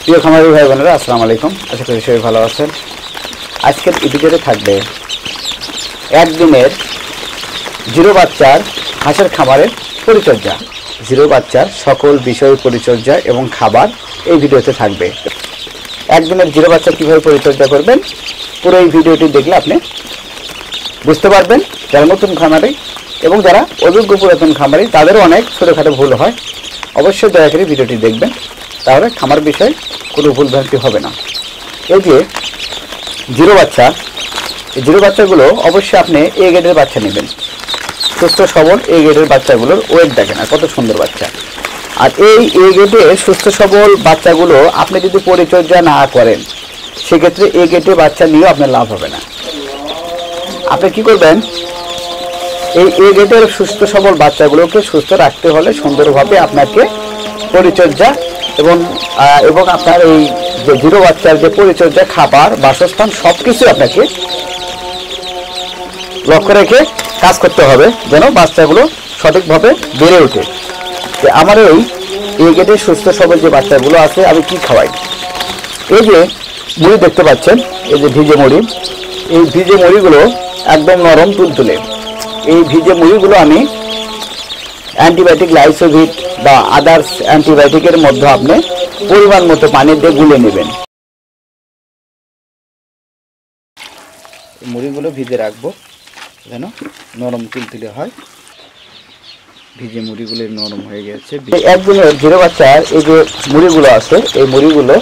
প্রিয় খামারি ভাই বোনেরা, আসসালামু আলাইকুম। আশা করি সবাই ভালো আছেন। আজকের ভিডিওতে থাকবে একদিনের জিরো বাচ্চার হাঁসের খামারের পরিচর্যা, জিরো বাচ্চার সকল বিষয় পরিচর্যা এবং খাবার এই ভিডিওতে থাকবে। একদিনের জিরো বাচ্চা কীভাবে পরিচর্যা করবেন পুরো এই ভিডিওটি দেখলে আপনি বুঝতে পারবেন। যারা নতুন খামারি এবং যারা অভিজ্ঞ পুরাতন খামারি তাদেরও অনেক ছোটোখাটো ভুল হয়। অবশ্যই দয়া করে ভিডিওটি দেখবেন, তাহলে খামার বিষয়ে কোনো ভুলভ্রান্তি হবে না। এই যে জিরো বাচ্চা, এই জিরো বাচ্চাগুলো অবশ্যই আপনি এ গ্রেডের বাচ্চা নেবেন। সুস্থ সবল এ গ্রেডের বাচ্চাগুলোর ওয়েট দেখেন আর কত সুন্দর বাচ্চা। আর এই এ গ্রেডের সুস্থ সবল বাচ্চাগুলো আপনি যদি পরিচর্যা না করেন সেক্ষেত্রে এ গ্রেডের বাচ্চা নিয়েও আপনার লাভ হবে না। আপনি কি করবেন, এই এ গ্রেডের সুস্থ সবল বাচ্চাগুলোকে সুস্থ রাখতে হলে সুন্দরভাবে আপনাকে পরিচর্যা এবং আপনার এই যে জিরো বাচ্চার যে পরিচর্যা, খাবার, বাসস্থান সব কিছু আপনাকে লক্ষ্য রেখে কাজ করতে হবে যেন বাচ্চাগুলো সঠিকভাবে বেড়ে ওঠে। আমার এই এ গ্রেডের সুস্থ সবল যে বাচ্চাগুলো আছে আমি কি খাওয়াই, এই যে মুড়ি দেখতে পাচ্ছেন, এই যে ভিজে মুড়ি, এই ভিজে মুড়িগুলো একদম নরম তুলতুলে। এই ভিজে মুড়িগুলো আমি অ্যান্টিবায়োটিক লাইসোভিট বা আদার্স অ্যান্টিবায়োটিকের মধ্যে আপনি পরিমাণ মতো পানি দিয়ে গুলে নেবেন। মুড়িগুলো ভিজে রাখবো যেন নরম তুলতুলে হয়। ভিজে মুড়িগুলো নরম হয়ে গেছে। একদিনের জিরো বাচ্চার এই যে মুড়িগুলো আছে, এই মুড়িগুলো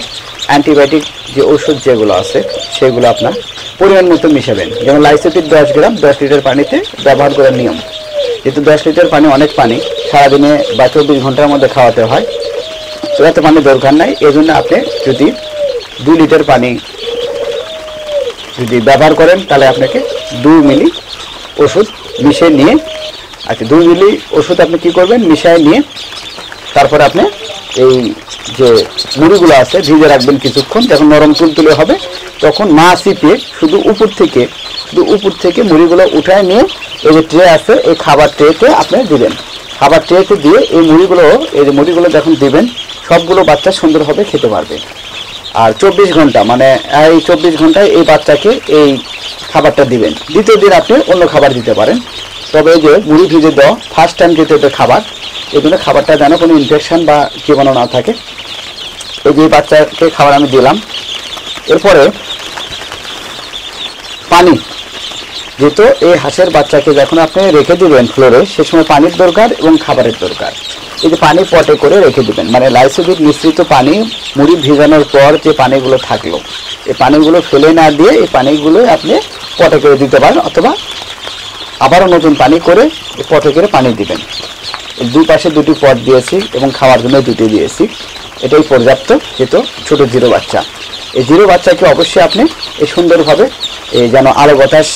অ্যান্টিবায়োটিক যে ওষুধ যেগুলো আছে সেগুলো আপনার পরিমাণ মতো মিশাবেন। যেমন লাইসোভিট 10 গ্রাম 10 লিটার পানিতে ব্যবহার করার নিয়ম। যেহেতু 10 লিটার পানি অনেক পানি, সারাদিনে বা 24 ঘন্টার মধ্যে খাওয়াতে হয়, তো এত পানি দরকার নাই। এই জন্য আপনি যদি 2 লিটার পানি যদি ব্যবহার করেন তাহলে আপনাকে 2 মিলি ওষুধ মিশিয়ে নিয়ে, আচ্ছা 2 মিলি ওষুধ আপনি কী করবেন, মিশিয়ে নিয়ে তারপরে আপনি এই যে মুড়িগুলো আছে ভিজে রাখবেন কিছুক্ষণ। যখন নরম তুলতুলে হবে তখন না চিপিয়ে শুধু উপর থেকে মুড়িগুলো উঠায় নিয়ে এই যে ট্রে আছে এই খাবার ট্রেতে আপনি দিবেন। খাবার ট্রেতে দিয়ে এই মুড়িগুলো যখন দিবেন সবগুলো বাচ্চা সুন্দরভাবে খেতে পারবে। আর 24 ঘন্টা মানে এই 24 ঘন্টায় এই বাচ্চাকে এই খাবারটা দিবেন। দ্বিতীয় দিন আপনি অন্য খাবার দিতে পারেন, তবে এই যে মুড়ি ভিজে দেওয়া ফার্স্ট টাইম যেতে খাবার, এই জন্য খাবারটা যেন কোনো ইনফেকশন বা জীবাণু না থাকে। এই যে বাচ্চাকে খাবার আমি দিলাম। এরপরে পানি, যেহেতু এই হাঁসের বাচ্চাকে যখন আপনি রেখে দিবেন ফ্লোরে, সে সময় পানির দরকার এবং খাবারের দরকার। এই যে পানি পটে করে রেখে দিবেন, মানে লাইসোভিট মিশ্রিত পানি মুড়ি ভিজানোর পর যে পানিগুলো থাকলো এই পানিগুলো ফেলে না দিয়ে এই পানিগুলো আপনি পটে করে দিতে পারেন, অথবা আবারও নতুন পানি করে পটে করে পানি দিবেন। দুই পাশে 2টি পট দিয়েছি এবং খাওয়ার জন্য 2টি দিয়েছি, এটাই পর্যাপ্ত। যেহেতু ছোটো জিরো বাচ্চা, এই জিরো বাচ্চাকে অবশ্যই আপনি এই সুন্দরভাবে এই যেন আলো বাতাস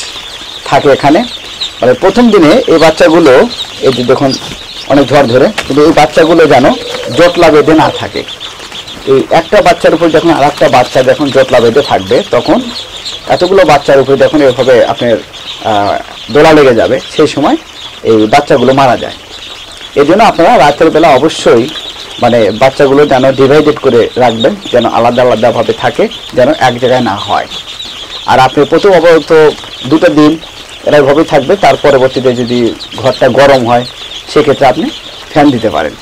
থাকে এখানে। মানে প্রথম দিনে এই বাচ্চাগুলো এই যে দেখুন অনেক ঝড় ধরে, কিন্তু এই বাচ্চাগুলো যেন জটলা বেঁধে না থাকে। এই একটা বাচ্চার উপর যখন আর একটা বাচ্চা যখন জটলা বেঁধে থাকবে তখন এতগুলো বাচ্চার উপরে যখন এভাবে আপনার দোলা লেগে যাবে সেই সময় এই বাচ্চাগুলো মারা যায়। এই জন্য আপনারা রাতের বেলা অবশ্যই মানে বাচ্চাগুলো যেন ডিভাইডেড করে রাখবেন, যেন আলাদা আলাদাভাবে থাকে, যেন এক জায়গায় না হয়। আর আপনি প্রথম অবরত 2টা দিন এরা এভাবে থাকবে, তার পরবর্তীতে যদি ঘরটা গরম হয় সেক্ষেত্রে আপনি ফ্যান দিতে পারেন।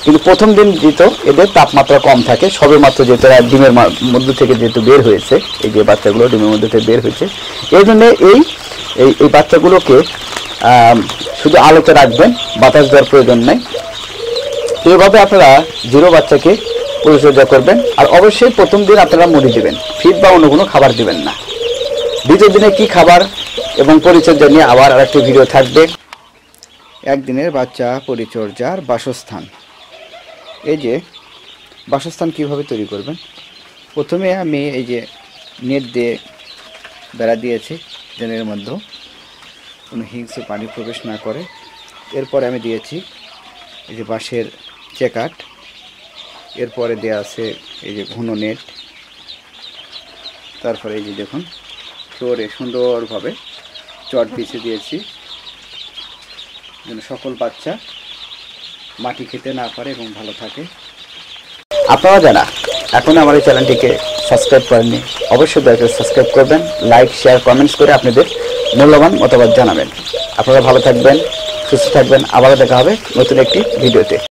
কিন্তু প্রথম দিন যেহেতু এদের তাপমাত্রা কম থাকে, সবে মাত্র যেহেতু ডিমের মধ্যে থেকে যেহেতু বের হয়েছে, এই যে বাচ্চাগুলো ডিমের মধ্যে থেকে বের হয়েছে, এই জন্য এই বাচ্চাগুলোকে শুধু আলোতে রাখবেন, বাতাস দেওয়ার প্রয়োজন নেই। এইভাবে আপনারা জিরো বাচ্চাকে পরিচর্যা করবেন। আর অবশ্যই প্রথম দিন আপনারা মুড়ি দেবেন, ফিড বা অন্য কোনো খাবার দেবেন না। দ্বিতীয় দিনে কি খাবার এবং পরিচর্যা নিয়ে আবার আরেকটি ভিডিও থাকবে। একদিনের বাচ্চা পরিচর্যার বাসস্থান, এই যে বাসস্থান কিভাবে তৈরি করবেন, প্রথমে আমি এই যে নেট দিয়ে বেড়া দিয়েছি যেন এর মধ্যে কোনো হিংস্র পানি প্রবেশ না করে। এরপরে আমি দিয়েছি এই যে বাঁশের চেকাট, এরপরে দেওয়া আছে এই যে ঘন নেট, তারপরে এই যে দেখুন ফ্লোরে সুন্দরভাবে চট বিছিয়ে দিয়েছি যেন সকল বাচ্চা মাটি খেতে না পারে এবং ভালো থাকে। আপনারা যারা এখন আমার এই চ্যানেলটিকে সাবস্ক্রাইব করেননি, অবশ্যই দয়া করে সাবস্ক্রাইব করবেন, লাইক শেয়ার কমেন্টস করে আপনাদের মূল্যবান মতামত জানাবেন। আপনারা ভালো থাকবেন, সুস্থ থাকবেন, আবারও দেখা হবে নতুন একটি ভিডিওতে।